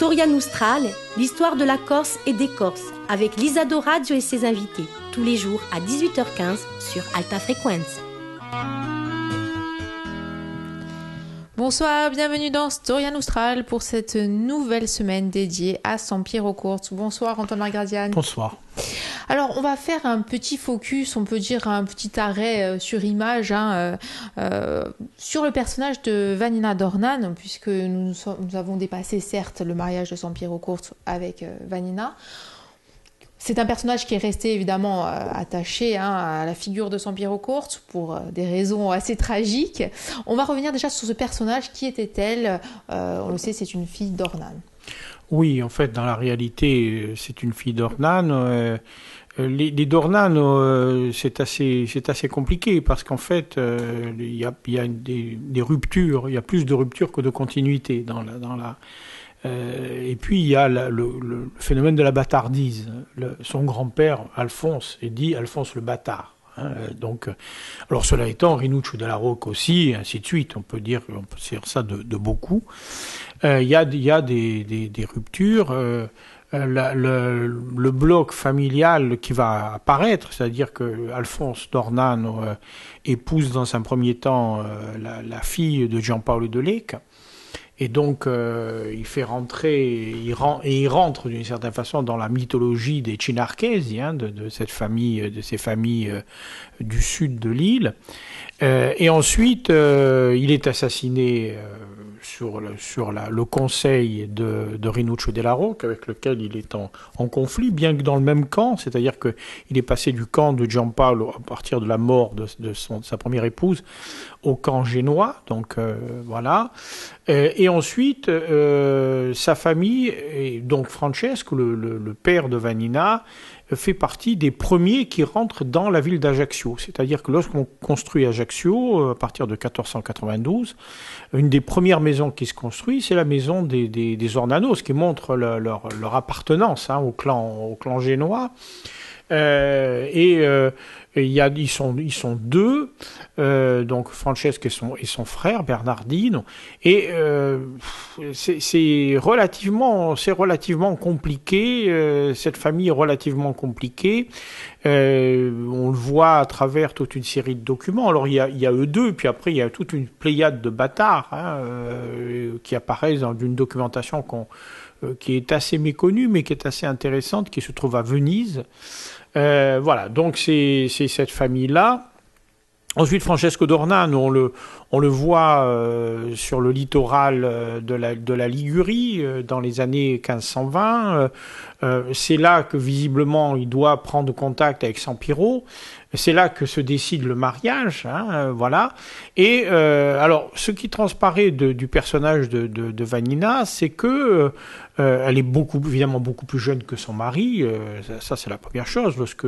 Storia Nostrale, l'histoire de la Corse et des Corses, avec Lisa Doraggio et ses invités, tous les jours à 18h15 sur Alta Frequenza. Bonsoir, bienvenue dans Storia Nostrale pour cette nouvelle semaine dédiée à San Piero Corse. Bonsoir Antoine Margradian. Bonsoir. Alors on va faire un petit focus, on peut dire un petit arrêt sur image sur le personnage de Vanina Dornan, puisque nous avons dépassé certes le mariage de San Piero Corse avec Vanina. C'est un personnage qui est resté évidemment attaché à la figure de San Piero Corse pour des raisons assez tragiques. On va revenir déjà sur ce personnage. Qui était-elle ? On le sait, c'est une fille d'Ornan. Oui, en fait, dans la réalité, c'est une fille d'Ornan. Les Dornan, c'est assez compliqué parce qu'en fait, il y a des ruptures. Il y a plus de ruptures que de continuité dans la et puis il y a le phénomène de la bâtardise. Son grand-père, Alphonse, est dit Alphonse le bâtard. Donc, alors cela étant, Rinuccio della Rocca aussi, et ainsi de suite. On peut dire ça de beaucoup. Il y a des ruptures. Le bloc familial qui va apparaître, c'est-à-dire que Alphonse d'Ornano épouse dans un premier temps la fille de Giampaolo de Lecca. Et donc, il fait rentrer, il rentre d'une certaine façon dans la mythologie des Cinarchesi, de ces familles du sud de l'île. Et ensuite, il est assassiné sur le conseil de Rinuccio della Rocca, avec lequel il est en conflit, bien que dans le même camp, c'est-à-dire qu'il est passé du camp de Giampaolo à partir de la mort de sa première épouse au camp génois, donc voilà. Et ensuite, sa famille, et donc Francesco, le père de Vanina, fait partie des premiers qui rentrent dans la ville d'Ajaccio. C'est-à-dire que lorsqu'on construit Ajaccio, à partir de 1492, une des premières maisons qui se construit, c'est la maison des Ornano, ce qui montre leur appartenance au clan génois. Ils sont deux, donc Francesco et son frère Bernardino, et c'est relativement compliqué, cette famille est relativement compliquée. On le voit à travers toute une série de documents. Alors il y a eux deux, puis après il y a toute une pléiade de bâtards qui apparaissent dans une documentation qui est assez méconnue, mais qui est assez intéressante, qui se trouve à Venise. Voilà, donc c'est cette famille-là. Ensuite, Francesco d'Ornano, on le voit sur le littoral de la Ligurie dans les années 1520. C'est là que visiblement il doit prendre contact avec San Piero. C'est là que se décide le mariage, voilà. Et alors, ce qui transparaît du personnage de Vanina, c'est que elle est évidemment beaucoup plus jeune que son mari. Ça c'est la première chose. Lorsque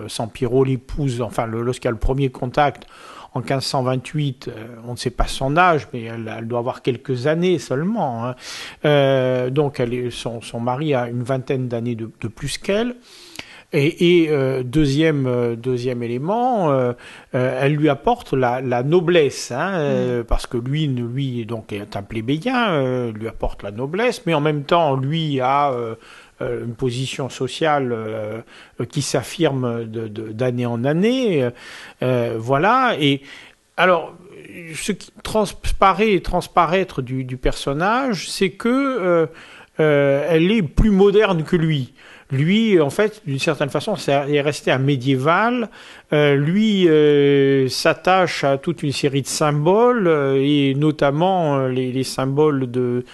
San Piero l'épouse, enfin lorsqu'il y a le premier contact en 1528, on ne sait pas son âge, mais elle doit avoir quelques années seulement. Donc son mari a une vingtaine d'années de plus qu'elle. Et deuxième élément, elle lui apporte la noblesse, parce que lui donc est un plébéien, lui apporte la noblesse, mais en même temps lui a une position sociale qui s'affirme d'année en année, voilà. Et alors, ce qui transparaître du personnage, c'est que elle est plus moderne que lui. Lui, en fait, d'une certaine façon, est resté un médiéval. Lui s'attache à toute une série de symboles, et notamment les symboles de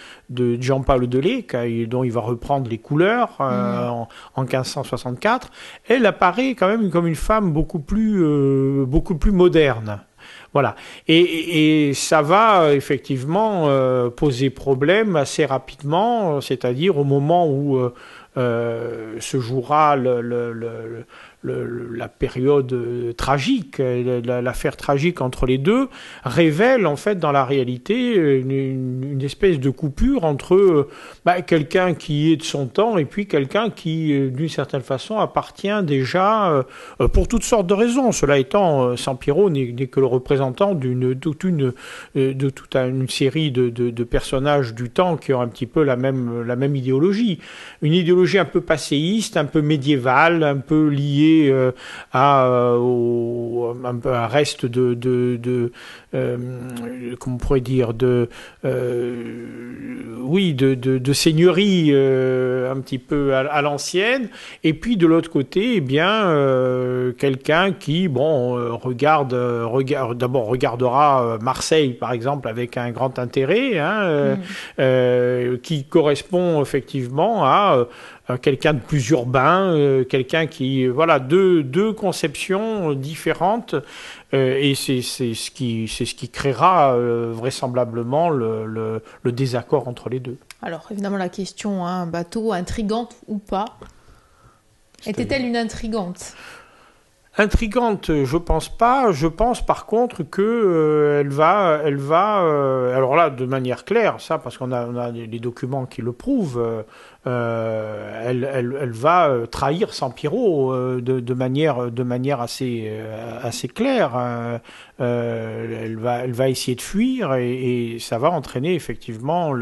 Giampaolo de Lecca, dont il va reprendre les couleurs en 1564. Elle apparaît quand même comme une femme beaucoup plus moderne. Voilà. Et ça va effectivement poser problème assez rapidement, c'est-à-dire au moment où se jouera la période tragique, l'affaire tragique entre les deux, révèle en fait dans la réalité une espèce de coupure entre quelqu'un qui est de son temps et puis quelqu'un qui, d'une certaine façon, appartient déjà pour toutes sortes de raisons. Cela étant, Sampiero n'est que le représentant de toute une série de personnages du temps qui ont un petit peu la même idéologie. Une idéologie un peu passéiste, un peu médiévale, un peu liée à un reste comment on pourrait dire, de seigneurie un petit peu à l'ancienne, et puis de l'autre côté, eh bien, quelqu'un qui, regardera Marseille, par exemple, avec un grand intérêt, qui correspond effectivement à quelqu'un de plus urbain, quelqu'un qui, deux conceptions différentes, et c'est ce qui créera vraisemblablement le désaccord entre les deux. Alors évidemment la question, bateau, intrigante ou pas? Était-elle une intrigante? Intrigante, je pense pas. Je pense par contre que elle va, alors là, de manière claire, ça, parce qu'on a les documents qui le prouvent. Elle va trahir Sampiero de manière assez claire. Elle va essayer de fuir et ça va entraîner effectivement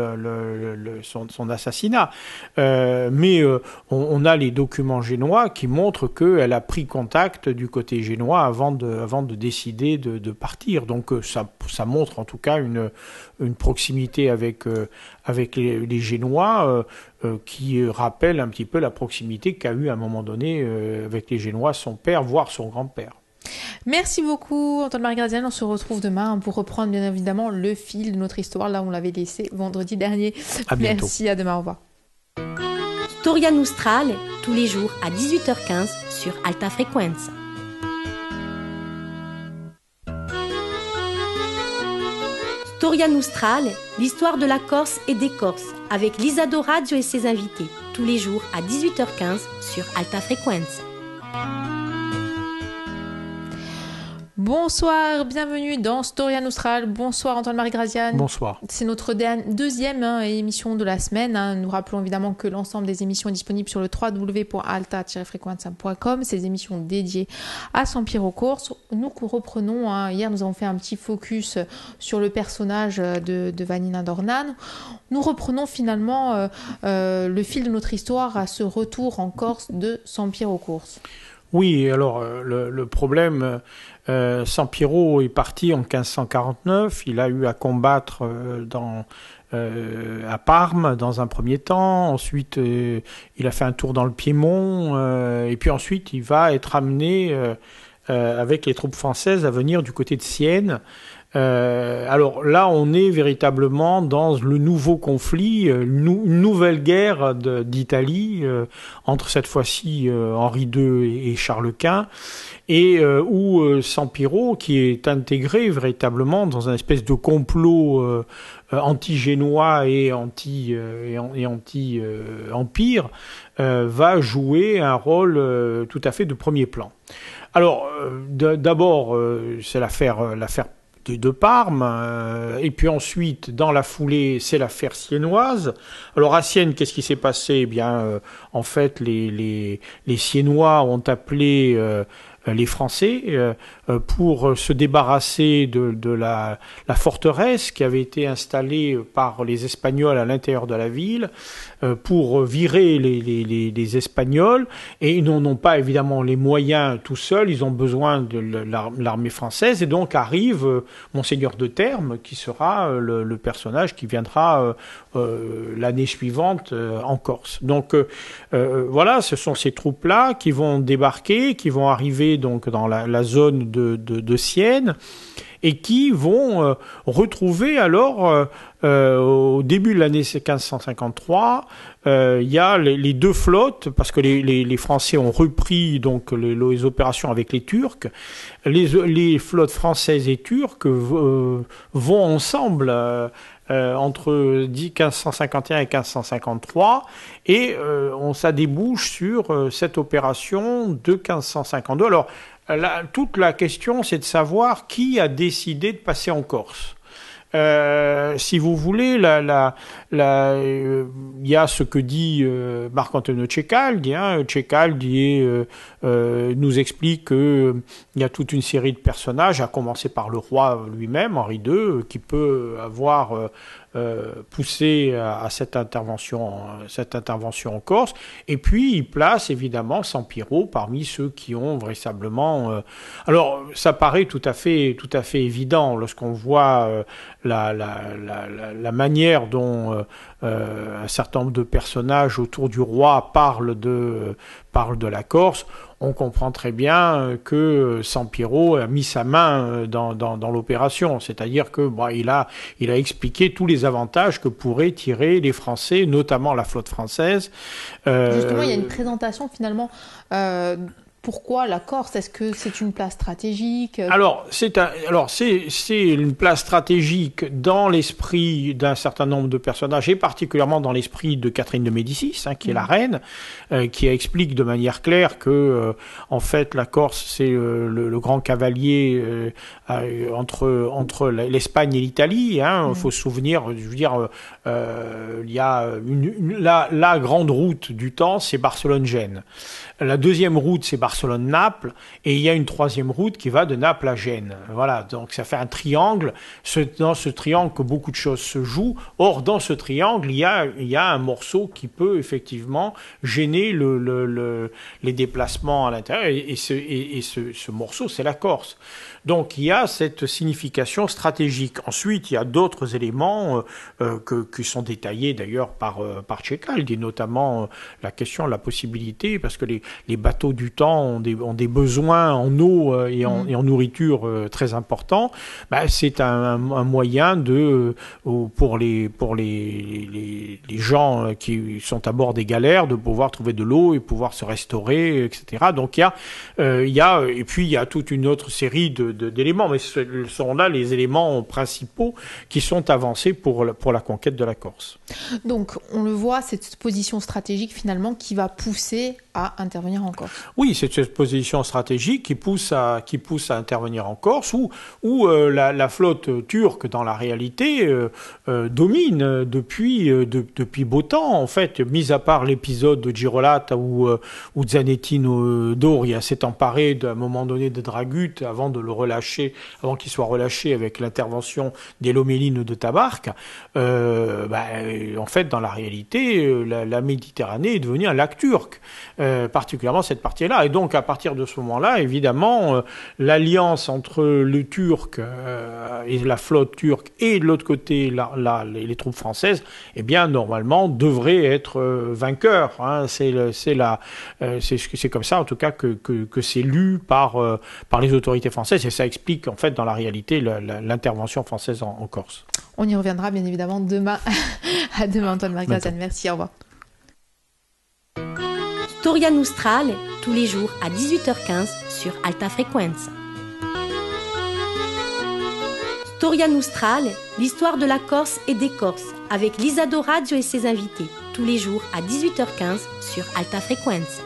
son assassinat. Mais on a les documents génois qui montrent qu'elle a pris contact du côté génois avant de décider de partir. Donc ça montre en tout cas une proximité avec les Génois qui rappelle un petit peu la proximité qu'a eu à un moment donné avec les Génois son père, voire son grand-père. Merci beaucoup Antoine-Marie Graziani, on se retrouve demain pour reprendre bien évidemment le fil de notre histoire, là où on l'avait laissé vendredi dernier. À bientôt. Merci, à demain, au revoir. Storia Nostrale, tous les jours à 18h15 sur Alta Frequenza. Storia Nostrale, l'histoire de la Corse et des Corses, avec Lisa Doraggio et ses invités, tous les jours à 18h15 sur Alta Frequenza. Bonsoir, bienvenue dans Storia Nostrale. Bonsoir Antoine-Marie Graziani. Bonsoir. C'est notre deuxième émission de la semaine. Nous rappelons évidemment que l'ensemble des émissions est disponible sur le www.alta-frequenza.com. Ces émissions dédiées à Sampiero Corse. Nous reprenons, hier nous avons fait un petit focus sur le personnage de Vanina Dornano. Nous reprenons finalement le fil de notre histoire à ce retour en Corse de Sampiero Corse. Oui, alors le problème, Sampiero est parti en 1549, il a eu à combattre à Parme dans un premier temps, ensuite il a fait un tour dans le Piémont, et puis ensuite il va être amené avec les troupes françaises à venir du côté de Sienne. Alors là, on est véritablement dans le nouveau conflit, une nouvelle guerre d'Italie entre cette fois-ci Henri II et Charles Quint, et où Sampiero, qui est intégré véritablement dans un espèce de complot anti-génois et anti-empire, va jouer un rôle tout à fait de premier plan. Alors, d'abord, c'est l'affaire de Parme, et puis ensuite, dans la foulée, c'est l'affaire siennoise. Alors à Sienne, qu'est-ce qui s'est passé ? Eh bien, en fait, les Siennois ont appelé les Français pour se débarrasser de la forteresse qui avait été installée par les Espagnols à l'intérieur de la ville, pour virer les Espagnols, et ils n'en ont pas évidemment les moyens tout seuls, ils ont besoin de l'armée française, et donc arrive Monseigneur de Termes, qui sera le personnage qui viendra l'année suivante en Corse. Donc voilà, ce sont ces troupes-là qui vont débarquer, qui vont arriver donc dans la zone de Sienne, et qui vont retrouver alors au début de l'année 1553, il y a les deux flottes, parce que les Français ont repris donc les opérations avec les Turcs. Les flottes françaises et turques vont ensemble entre 1551 et 1553, et ça débouche sur cette opération de 1552. Alors, toute la question, c'est de savoir qui a décidé de passer en Corse. Si vous voulez, il y a ce que dit Marc-Antonio Ceccaldi. Ceccaldi nous explique qu'il y a toute une série de personnages, à commencer par le roi lui-même, Henri II, qui peut avoir poussé à cette intervention en Corse. Et puis, il place évidemment Sampiero parmi ceux qui ont vraisemblablement... Alors, ça paraît tout à fait évident lorsqu'on voit la manière dont un certain nombre de personnages autour du roi parlent de la Corse. On comprend très bien que Sampiero a mis sa main dans l'opération, c'est-à-dire que il a expliqué tous les avantages que pourraient tirer les Français, notamment la flotte française. Justement, il y a une présentation finalement. Pourquoi la Corse? Est-ce que c'est une place stratégique? Alors, c'est une place stratégique dans l'esprit d'un certain nombre de personnages, et particulièrement dans l'esprit de Catherine de Médicis, qui est la reine, qui explique de manière claire que, en fait, la Corse, c'est le grand cavalier entre l'Espagne et l'Italie. Il faut se souvenir, je veux dire, il y a la grande route du temps, c'est Barcelone-Gênes. La deuxième route, c'est Barcelone-Naples, et il y a une troisième route qui va de Naples à Gênes. Voilà, donc ça fait un triangle. Dans ce triangle que beaucoup de choses se jouent. Or, dans ce triangle, il y a un morceau qui peut effectivement gêner les déplacements à l'intérieur, et ce morceau, c'est la Corse. Donc il y a cette signification stratégique. Ensuite, il y a d'autres éléments qui sont détaillés d'ailleurs par Ceccaldi, notamment la question, la possibilité, parce que les bateaux du temps ont des besoins en eau et en nourriture très importants. C'est un moyen pour les gens qui sont à bord des galères de pouvoir trouver de l'eau et pouvoir se restaurer, etc. Donc et puis il y a toute une autre série d'éléments, mais ce sont là les éléments principaux qui sont avancés pour la conquête de la Corse. Donc on le voit, cette position stratégique finalement qui va pousser à intervenir en Corse. Oui, c'est cette position stratégique qui pousse à intervenir en Corse, où la flotte turque, dans la réalité, domine depuis beau temps. En fait, mis à part l'épisode de Girolata où Zanettino Doria s'est emparé d'un moment donné de Dragut avant qu'il soit relâché avec l'intervention des Lomellines de Tabarque. En fait, dans la réalité, la Méditerranée est devenue un lac turc. Particulièrement cette partie-là. Et donc, à partir de ce moment-là, évidemment, l'alliance entre le Turc et la flotte turque et de l'autre côté, les troupes françaises, normalement, devrait être vainqueur. C'est comme ça, en tout cas, que c'est lu par les autorités françaises. Et ça explique, en fait, dans la réalité, l'intervention française en Corse. On y reviendra, bien évidemment, demain. À demain, Antoine Marc-Graziani. Merci, au revoir. Storia Nostrale, tous les jours à 18h15 sur Alta Frequenza. Storia Nostrale, l'histoire de la Corse et des Corses, avec Lisa Doraggio et ses invités, tous les jours à 18h15 sur Alta Frequenza.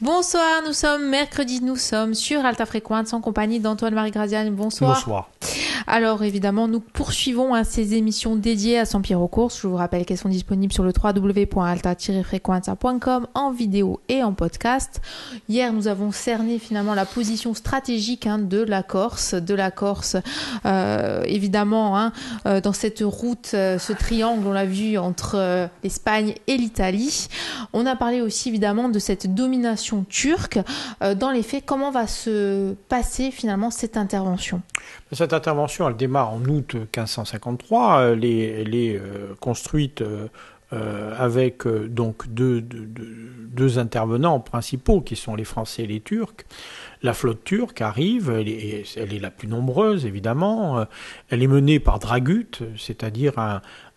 Bonsoir, nous sommes mercredi, nous sommes sur Alta Frequenza en compagnie d'Antoine Marc-Graziani. Bonsoir. Bonsoir. Alors évidemment, nous poursuivons ces émissions dédiées à Sampiero Corse. Je vous rappelle qu'elles sont disponibles sur le www.alta-frequenza.com en vidéo et en podcast. Hier, nous avons cerné finalement la position stratégique de la Corse. Évidemment, dans cette route, ce triangle, on l'a vu, entre l'Espagne et l'Italie. On a parlé aussi évidemment de cette domination turque. Dans les faits, comment va se passer finalement cette intervention ? Cette intervention, elle démarre en août 1553. Elle est construite avec donc deux intervenants principaux qui sont les Français et les Turcs. La flotte turque arrive, elle est la plus nombreuse évidemment. Elle est menée par Dragut, c'est-à-dire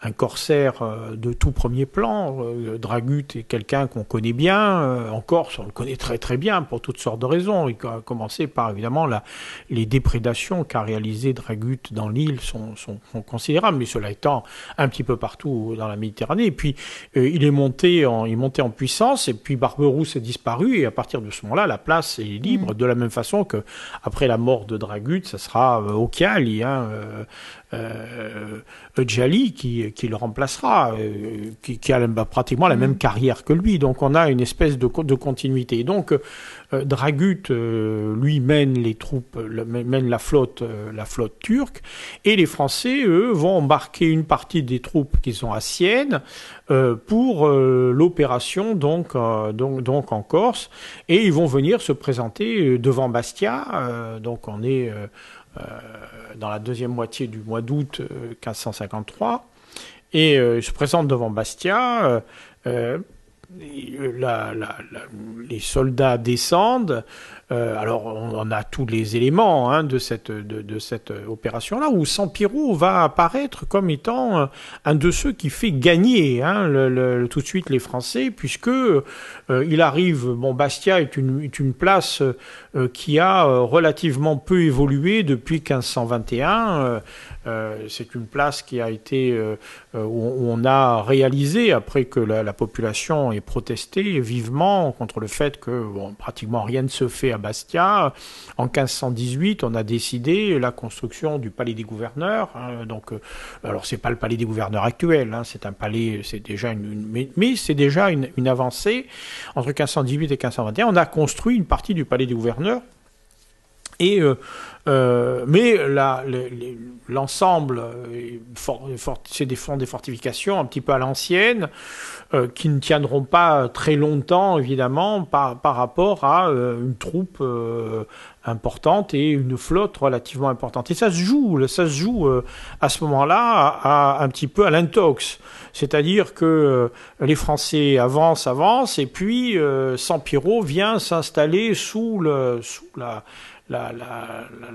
un corsaire de tout premier plan. Dragut est quelqu'un qu'on connaît bien. En Corse, on le connaît très très bien pour toutes sortes de raisons. Il a commencé par évidemment les déprédations qu'a réalisées Dragut dans l'île sont considérables, mais cela étant un petit peu partout dans la Méditerranée. Et puis il est monté en puissance, et puis Barberousse est disparu, et à partir de ce moment-là, la place est libre, de la même façon que après la mort de Dragut, ça sera Occhiali, Djali qui le remplacera, qui a pratiquement la même carrière que lui. Donc on a une espèce de continuité. Et donc Dragut, lui, mène les troupes, mène la flotte turque, et les Français, eux, vont embarquer une partie des troupes qui sont à Sienne pour l'opération donc en Corse, et ils vont venir se présenter devant Bastia. Donc on est dans la deuxième moitié du mois d'août 1553, et ils se présentent devant Bastia. Les soldats descendent. Alors on a tous les éléments de cette opération-là, où Sampiero va apparaître comme étant un de ceux qui fait gagner tout de suite les Français, puisque il arrive. Bastia est une place qui a relativement peu évolué depuis 1521. C'est une place qui a été où on a réalisé, après que la population ait protesté vivement contre le fait que pratiquement rien ne se fait à Bastia. En 1518, on a décidé la construction du palais des gouverneurs. Alors c'est pas le palais des gouverneurs actuel, c'est un palais, c'est déjà mais c'est déjà une avancée. Entre 1518 et 1521, on a construit une partie du palais des gouverneurs. Et mais l'ensemble, c'est des fortifications un petit peu à l'ancienne, qui ne tiendront pas très longtemps, évidemment, par rapport à une troupe importante et une flotte relativement importante. Et ça se joue à ce moment-là un petit peu à l'intox. C'est-à-dire que les Français avancent, et puis Sampiero vient s'installer sous la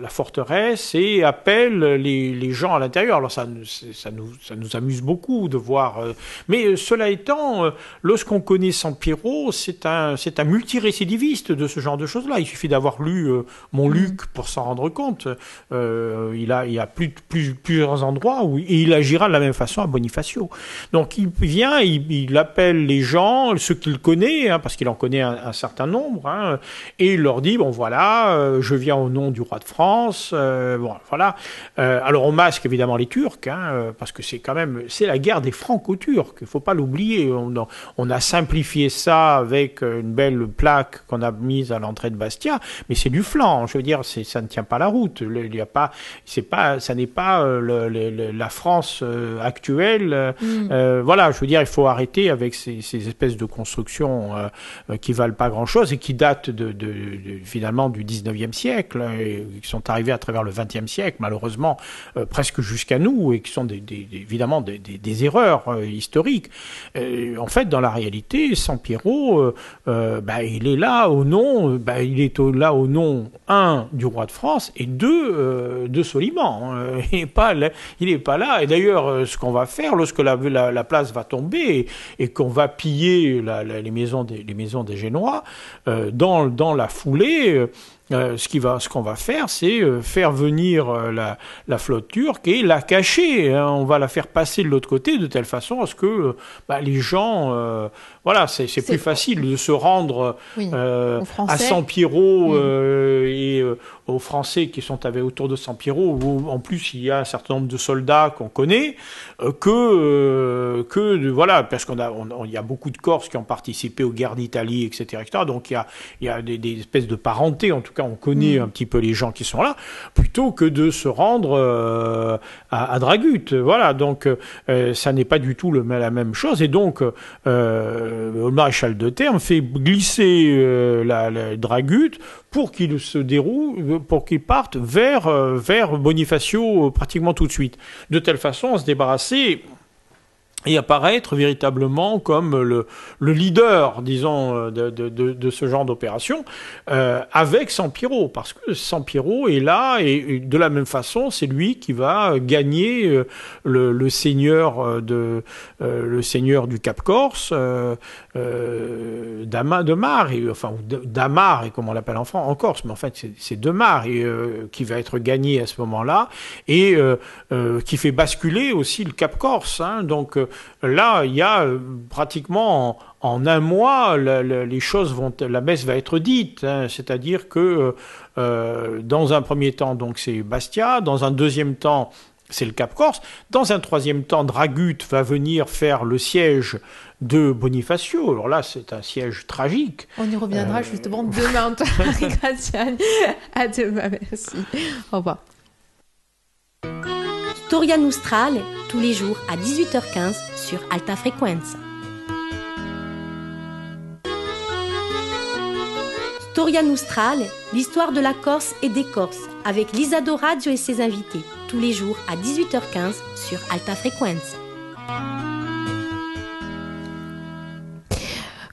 forteresse et appelle les gens à l'intérieur. Alors ça nous amuse beaucoup de voir. Mais cela étant, lorsqu'on connaît Sampiero, c'est un multirécidiviste de ce genre de choses-là. Il suffit d'avoir lu Montluc pour s'en rendre compte. Il y a plusieurs endroits où il agira de la même façon à Bonifacio. Donc il vient, il appelle les gens, ceux qu'il connaît, parce qu'il en connaît un certain nombre, et il leur dit, je viens au nom du roi de France, voilà. Alors on masque évidemment les Turcs, parce que c'est la guerre des Franco-Turcs, il faut pas l'oublier. On a simplifié ça avec une belle plaque qu'on a mise à l'entrée de Bastia, mais c'est du flanc. Je veux dire, ça ne tient pas la route. Ça n'est pas la France actuelle. Voilà, je veux dire, il faut arrêter avec ces espèces de constructions qui valent pas grand-chose et qui datent finalement du 19e siècle, et qui sont arrivés à travers le 20e siècle, malheureusement, presque jusqu'à nous, et qui sont évidemment des erreurs historiques. En fait, dans la réalité, Sampiero, il est là au nom, au nom, un, du roi de France, et deux, de Soliman. Il n'est pas là. Et d'ailleurs, ce qu'on va faire, lorsque la place va tomber et qu'on va piller les maisons des Génois, dans la foulée, ce qu'on va faire, c'est faire venir la flotte turque et la cacher. On va la faire passer de l'autre côté de telle façon à ce que les gens... c'est plus facile de se rendre à Sampiero et aux Français qui sont autour de Sampiero, où en plus il y a un certain nombre de soldats qu'on connaît, parce qu'il y a beaucoup de Corses qui ont participé aux guerres d'Italie, etc., etc. Donc il y a des espèces de parenté, en tout cas on connaît un petit peu les gens qui sont là, plutôt que de se rendre à Dragut. Voilà, donc ça n'est pas du tout la même chose. Et donc le maréchal de Terme fait glisser la Dragut pour qu'il parte vers Bonifacio pratiquement tout de suite. De telle façon, on se débarrasser et apparaître véritablement comme le leader, disons, de ce genre d'opération, avec Sampiero, parce que Sampiero est là, et de la même façon, c'est lui qui va gagner le seigneur le seigneur du Cap Corse, Damar, Damar, et comme on l'appelle en Corse, mais en fait c'est Demar, qui va être gagné à ce moment-là, et qui fait basculer aussi le Cap Corse, hein, donc là, il y a pratiquement en un mois, les choses la messe va être dite, hein, c'est-à-dire que dans un premier temps, donc c'est Bastia, dans un deuxième temps, c'est le Cap Corse, dans un troisième temps, Dragut va venir faire le siège de Bonifacio. Alors là, c'est un siège tragique. On y reviendra justement demain, Marie-Graziani. À demain, merci. Au revoir. Storia Nostrale, tous les jours à 18h15 sur Alta Frequenza. Storia Nostrale, l'histoire de la Corse et des Corses, avec l'Isado Radio et ses invités, tous les jours à 18h15 sur Alta Frequenza.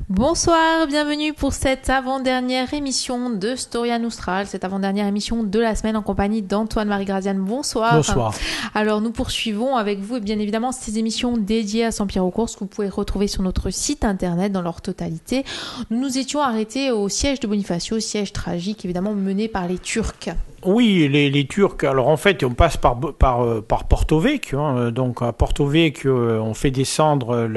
Bonsoir, bienvenue pour cette avant-dernière émission de Storia Nostrale, cette avant-dernière émission de la semaine en compagnie d'Antoine-Marie Graziani. Bonsoir. Bonsoir. Alors nous poursuivons avec vous et bien évidemment ces émissions dédiées à Sampiero Corse que vous pouvez retrouver sur notre site internet dans leur totalité. Nous nous étions arrêtés au siège de Bonifacio, siège tragique évidemment mené par les Turcs. Oui, les Turcs. Alors en fait, on passe par Porto Vecchio. Hein, donc à Porto Vecchio, on fait descendre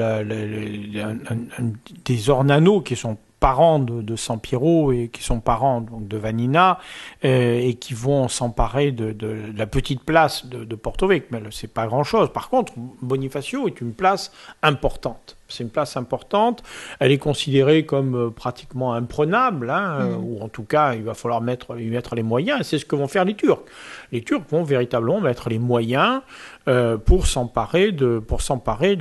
des Ornano qui sont parents de Sampiero et qui sont parents donc de Vanina et qui vont s'emparer de la petite place de Porto Vecchio. Mais c'est pas grand-chose. Par contre, Bonifacio est une place importante. C'est une place importante. Elle est considérée comme pratiquement imprenable, hein, ou en tout cas, il va falloir y mettre les moyens. Et c'est ce que vont faire les Turcs. Les Turcs vont véritablement mettre les moyens pour s'emparer de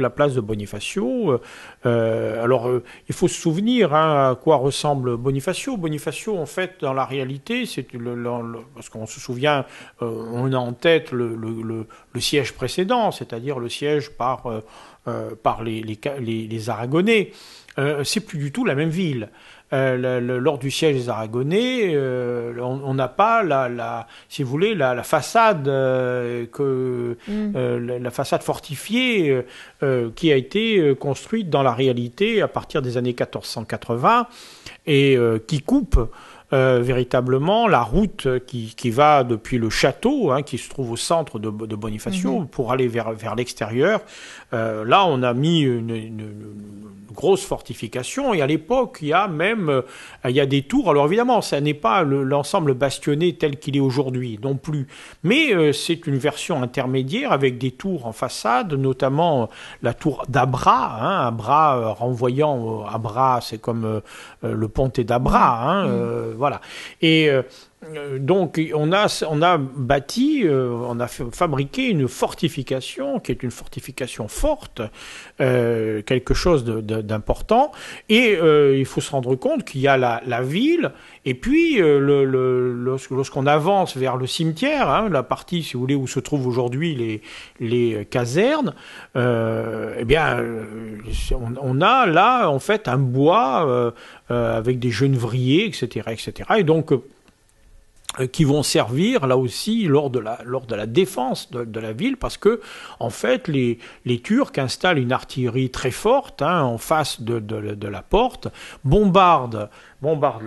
la place de Bonifacio. Alors, il faut se souvenir à quoi ressemble Bonifacio. Bonifacio, en fait, dans la réalité, c'est parce qu'on se souvient, on a en tête le siège précédent, c'est-à-dire le siège par les Aragonais. C'est plus du tout la même ville. Lors du siège des Aragonais, on n'a pas si vous voulez, la façade la façade fortifiée qui a été construite dans la réalité à partir des années 1480 et qui coupe véritablement la route qui va depuis le château, hein, qui se trouve au centre de Bonifacio, pour aller vers l'extérieur. Là, on a mis une grosse fortification, et à l'époque, il y a des tours. Alors évidemment, ça n'est pas l'ensemble bastionné tel qu'il est aujourd'hui, non plus. Mais c'est une version intermédiaire avec des tours en façade, notamment la tour d'Abra, hein, Abra renvoyant Abra, c'est comme le Ponte d'Abra, hein, voilà. Et donc on a bâti, on a fabriqué une fortification qui est une fortification forte, quelque chose d'important. Et il faut se rendre compte qu'il y a la ville, et puis lorsqu'on avance vers le cimetière, hein, la partie, si vous voulez, où se trouvent aujourd'hui les casernes, eh bien, on a là en fait un bois avec des genévriers, etc., etc. Et donc qui vont servir là aussi lors de la défense de la ville, parce que en fait les Turcs installent une artillerie très forte, hein, en face de la porte, bombardent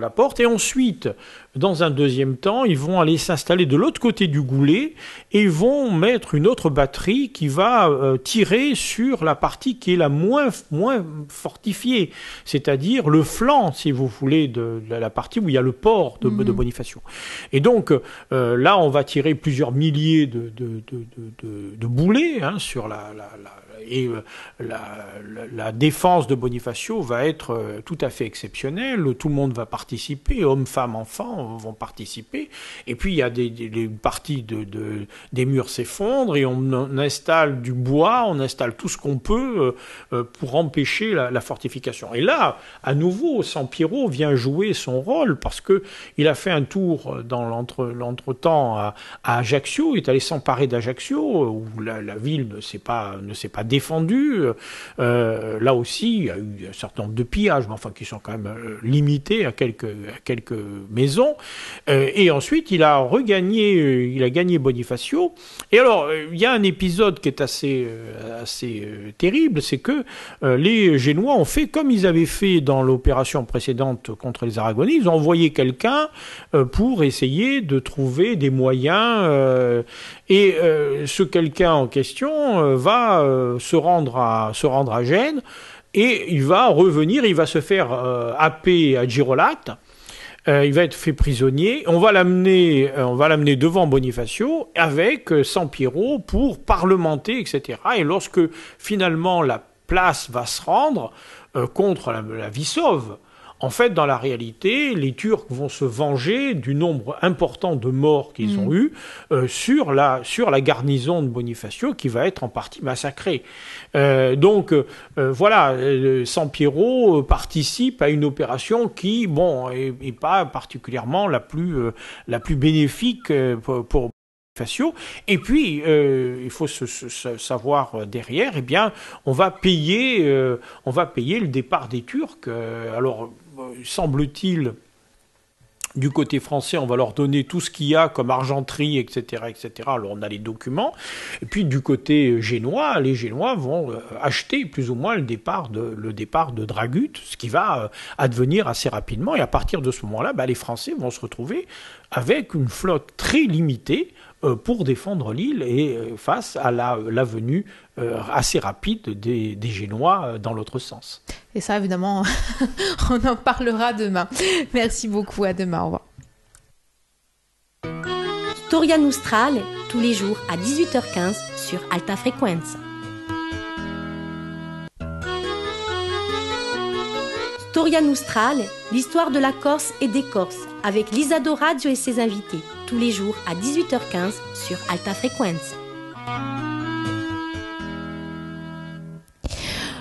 la porte, et ensuite, dans un deuxième temps, ils vont aller s'installer de l'autre côté du goulet et vont mettre une autre batterie qui va tirer sur la partie qui est la moins fortifiée, c'est-à-dire le flanc, si vous voulez, de la partie où il y a le port de Bonifacio. Et donc, là, on va tirer plusieurs milliers de boulets, hein, sur la défense de Bonifacio va être tout à fait exceptionnelle. Tout le monde va participer, hommes, femmes, enfants vont participer. Et puis il y a des parties des murs s'effondrent, et on installe du bois, on installe tout ce qu'on peut pour empêcher la fortification. Et là, à nouveau, Sampiero vient jouer son rôle, parce que il a fait un tour dans l'entretemps à Ajaccio, il est allé s'emparer d'Ajaccio, où la ville ne s'est pas défendu. Là aussi, il y a eu un certain nombre de pillages, mais enfin qui sont quand même limités à quelques maisons. Et ensuite, il a gagné Bonifacio. Et alors, il y a un épisode qui est assez terrible, c'est que les Génois ont fait comme ils avaient fait dans l'opération précédente contre les Aragonais. Ils ont envoyé quelqu'un pour essayer de trouver des moyens. Et ce quelqu'un en question va se rendre à Gênes et il va revenir, il va se faire happer à Girolate. Il va être fait prisonnier. On va l'amener devant Bonifacio avec Sampiero pour parlementer, etc. Et lorsque finalement la place va se rendre contre la vie sauve, en fait, dans la réalité, les Turcs vont se venger du nombre important de morts qu'ils ont eu sur la garnison de Bonifacio qui va être en partie massacrée. Donc, voilà, Sampiero participe à une opération qui, bon, est pas particulièrement la plus bénéfique pour Bonifacio. Et puis, il faut savoir derrière, eh bien, on va payer le départ des Turcs. Alors, semble-t-il, du côté français, on va leur donner tout ce qu'il y a comme argenterie, etc., etc. Alors, on a les documents. Et puis, du côté génois, les Génois vont acheter plus ou moins le départ de Dragut, ce qui va advenir assez rapidement. Et à partir de ce moment-là, les Français vont se retrouver avec une flotte très limitée pour défendre l'île et face à la venue assez rapide des Génois dans l'autre sens. Et ça, évidemment, on en parlera demain. Merci beaucoup, à demain, au revoir. Storia Nostrale, tous les jours à 18h15 sur Alta Frequenza. Storia Nostrale, l'histoire de la Corse et des Corses, avec l'Isado Radio et ses invités, tous les jours à 18h15 sur Alta Frequenza.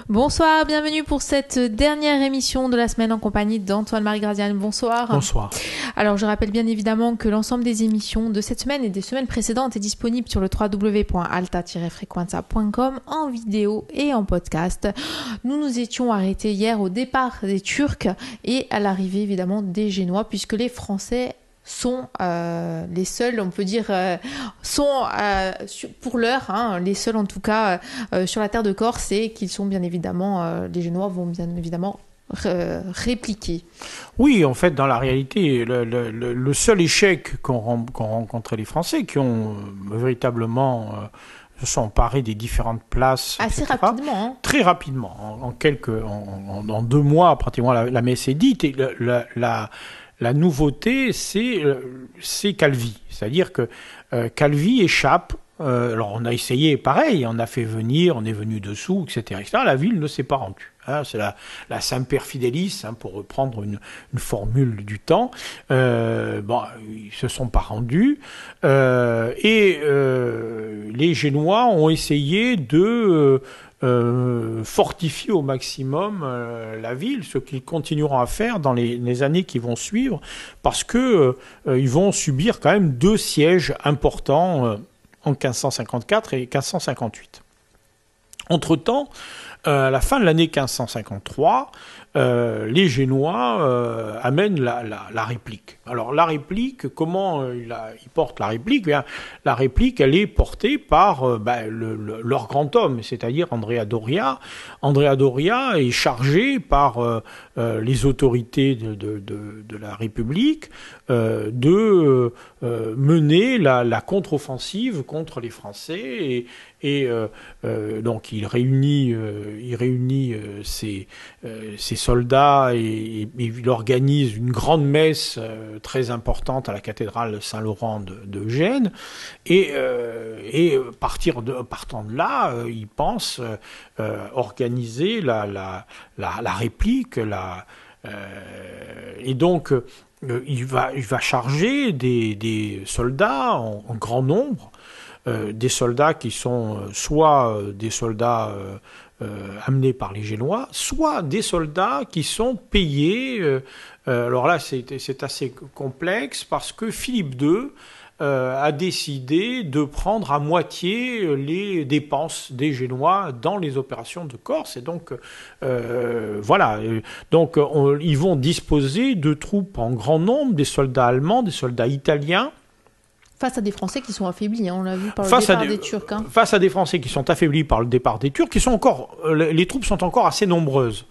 Bonsoir, bienvenue pour cette dernière émission de la semaine en compagnie d'Antoine-Marie Graziani. Bonsoir. Bonsoir. Alors, je rappelle bien évidemment que l'ensemble des émissions de cette semaine et des semaines précédentes est disponible sur le www.alta-frequenza.com en vidéo et en podcast. Nous nous étions arrêtés hier au départ des Turcs et à l'arrivée évidemment des Génois, puisque les Français sont les seuls, on peut dire, pour l'heure, les seuls en tout cas sur la terre de Corse, et qu'ils sont bien évidemment, les Génois vont bien évidemment répliquer. Oui, en fait, dans la réalité, le seul échec qu'ont rencontré les Français, qui ont véritablement se sont emparés des différentes places assez etc., rapidement. Très rapidement, en 2 mois, pratiquement la messe est dite, et la nouveauté, c'est Calvi. C'est-à-dire que Calvi échappe. Alors, on a essayé pareil, on est venu dessous, etc., etc. La ville ne s'est pas rendue. C'est la Semper Fidelis, pour reprendre une formule du temps. Ils se sont pas rendus. Et les Génois ont essayé de fortifier au maximum la ville, ce qu'ils continueront à faire dans les années qui vont suivre, parce que ils vont subir quand même 2 sièges importants en 1554 et 1558. Entre-temps, à la fin de l'année 1553, les Génois amènent la réplique. Alors la réplique, comment ils portent la réplique ? Bien, la réplique, elle est portée par leur grand homme, c'est-à-dire Andrea Doria. Andrea Doria est chargé par les autorités de la République de mener la contre-offensive contre les Français, et donc il réunit ses soldats et il organise une grande messe très importante à la cathédrale Saint-Laurent de Gênes, et partant de là, il pense organiser la réplique, et donc il va charger des soldats en grand nombre, des soldats qui sont soit des soldats amenés par les Génois, soit des soldats qui sont payés. Alors là, c'est assez complexe, parce que Philippe II a décidé de prendre à moitié les dépenses des Génois dans les opérations de Corse. Et donc, voilà. Donc, ils vont disposer de troupes en grand nombre, des soldats allemands, des soldats italiens. Face à des Français qui sont affaiblis, on l'a vu par le départ des Turcs. Face à des Français qui sont affaiblis par le départ des Turcs, les troupes sont encore assez nombreuses.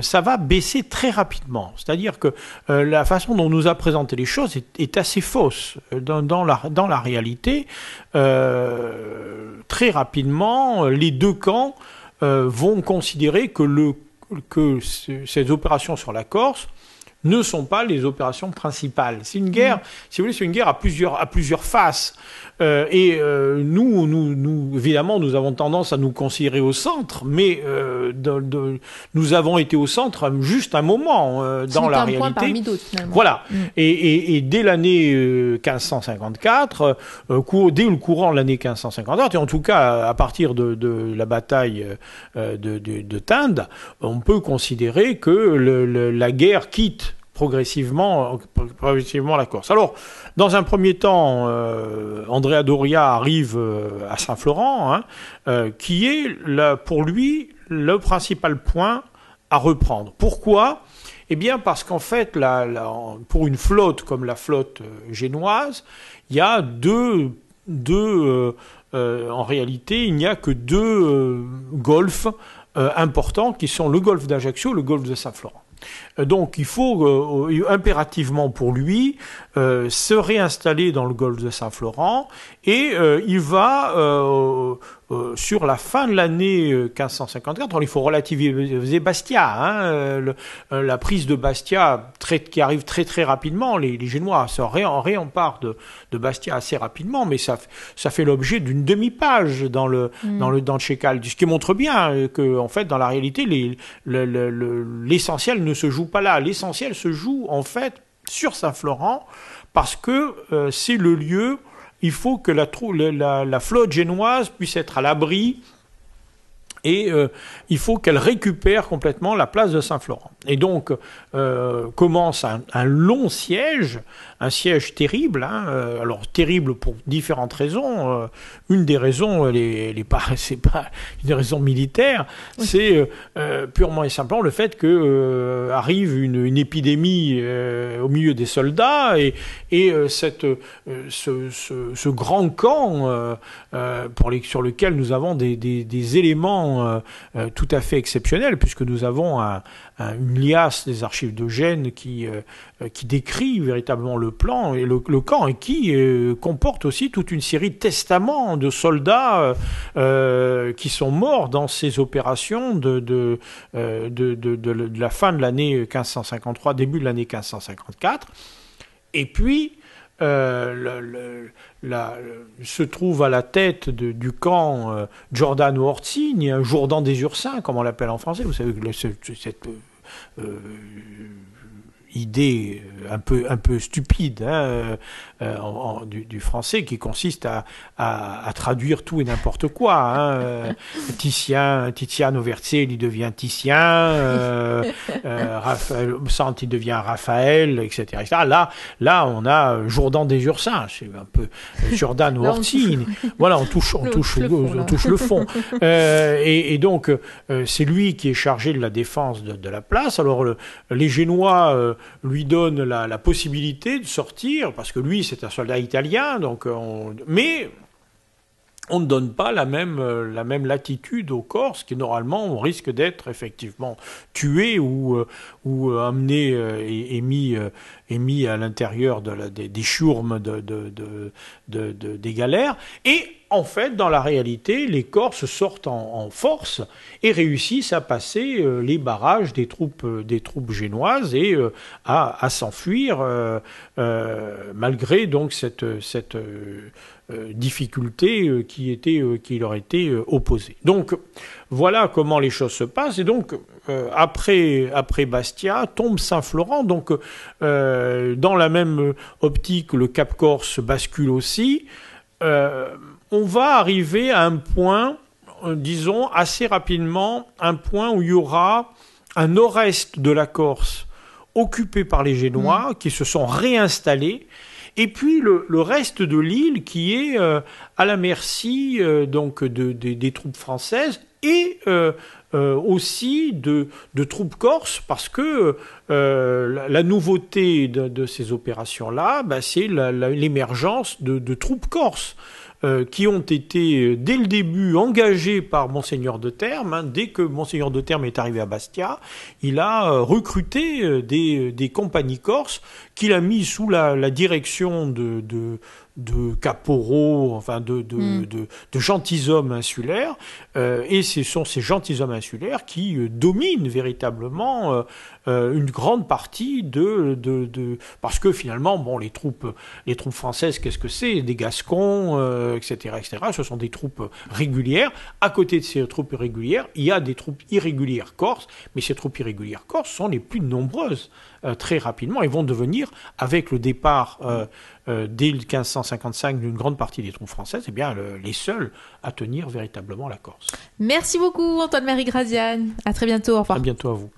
Ça va baisser très rapidement. C'est-à-dire que la façon dont on nous a présenté les choses est assez fausse. Dans la réalité, très rapidement, les deux camps vont considérer que ces opérations sur la Corse ne sont pas les opérations principales. C'est une guerre, si vous voulez, c'est une guerre à plusieurs faces. Nous, évidemment, nous avons tendance à nous considérer au centre, mais nous avons été au centre juste un moment dans la réalité. Un point parmi d'autres, finalement. Voilà. Et dès l'année 1554, dès le courant de l'année 1554, et en tout cas à partir de la bataille de Tinde, on peut considérer que la guerre quitte progressivement la Corse. Alors, dans un premier temps, Andrea Doria arrive à Saint-Florent, qui est pour lui le principal point à reprendre. Pourquoi ? Eh bien, parce qu'en fait, pour une flotte comme la flotte génoise, il y a en réalité, il n'y a que deux golfes importants qui sont le golfe d'Ajaccio et le golfe de Saint-Florent. Donc il faut impérativement pour lui se réinstaller dans le golfe de Saint-Florent et il va sur la fin de l'année 1554, il faut relativiser Bastia, la prise de Bastia qui arrive très très rapidement, les Génois se réemparent de Bastia assez rapidement, mais ça fait l'objet d'une demi-page dans le Tchécal, ce qui montre bien que en fait dans la réalité l'essentiel ne se joue pas là, l'essentiel se joue en fait sur Saint-Florent parce que c'est le lieu. Il faut que la flotte génoise puisse être à l'abri et il faut qu'elle récupère complètement la place de Saint-Florent. Et donc commence un long siège, un siège terrible, alors terrible pour différentes raisons. Une des raisons, c'est pas une raison militaire, oui. C'est purement et simplement le fait que arrive une épidémie au milieu des soldats et ce grand camp sur lequel nous avons des éléments tout à fait exceptionnels, puisque nous avons une liasse des archives de Gênes qui décrit véritablement le plan et le camp et qui comporte aussi toute une série de testaments de soldats qui sont morts dans ces opérations de la fin de l'année 1553, début de l'année 1554. Et puis se trouve à la tête du camp Giordano Orsini, un Jourdan des Ursins, comme on l'appelle en français. Vous savez que cette idée un peu stupide du français qui consiste à traduire tout et n'importe quoi. Tiziano Vercelli devient Titien, Santi devient Raphaël, etc. Là, on a Jourdan des Ursins, c'est un peu Giordano Orsini. Voilà, on touche le fond. Et donc, c'est lui qui est chargé de la défense de la place. Alors, les Génois lui donnent la possibilité de sortir, parce que lui, c'est un soldat italien, mais on ne donne pas la même latitude aux Corses, qui normalement on risque d'être effectivement tué ou amené et mis à l'intérieur des chourmes des galères. Et en fait, dans la réalité, les Corses sortent en force et réussissent à passer les barrages des troupes génoises et à s'enfuir malgré donc cette difficulté qui leur était opposée. Donc voilà comment les choses se passent. Et donc après Bastia tombe Saint-Florent. Donc dans la même optique, le Cap Corse bascule aussi. On va arriver à un point, disons assez rapidement, un point où il y aura un nord-est de la Corse occupé par les Génois qui se sont réinstallés Et puis le reste de l'île qui est à la merci donc des troupes françaises et aussi de troupes corses, parce que la nouveauté de ces opérations-là, c'est l'émergence de troupes corses qui ont été dès le début engagées par Monseigneur de Termes. Dès que Monseigneur de Termes est arrivé à Bastia, il a recruté des compagnies corses qu'il a mis sous la direction de caporaux, enfin de gentilshommes insulaires, et ce sont ces gentilshommes insulaires qui dominent véritablement une grande partie parce que finalement, bon, les troupes françaises, qu'est-ce que c'est? Des Gascons, etc., etc. Ce sont des troupes régulières. À côté de ces troupes régulières, il y a des troupes irrégulières corses, mais ces troupes irrégulières corses sont les plus nombreuses très rapidement et vont devenir, avec le départ dès 1555 d'une grande partie des troupes françaises, les seuls à tenir véritablement la Corse. Merci beaucoup Antoine-Marie Graziani. À très bientôt. Au revoir. À bientôt à vous.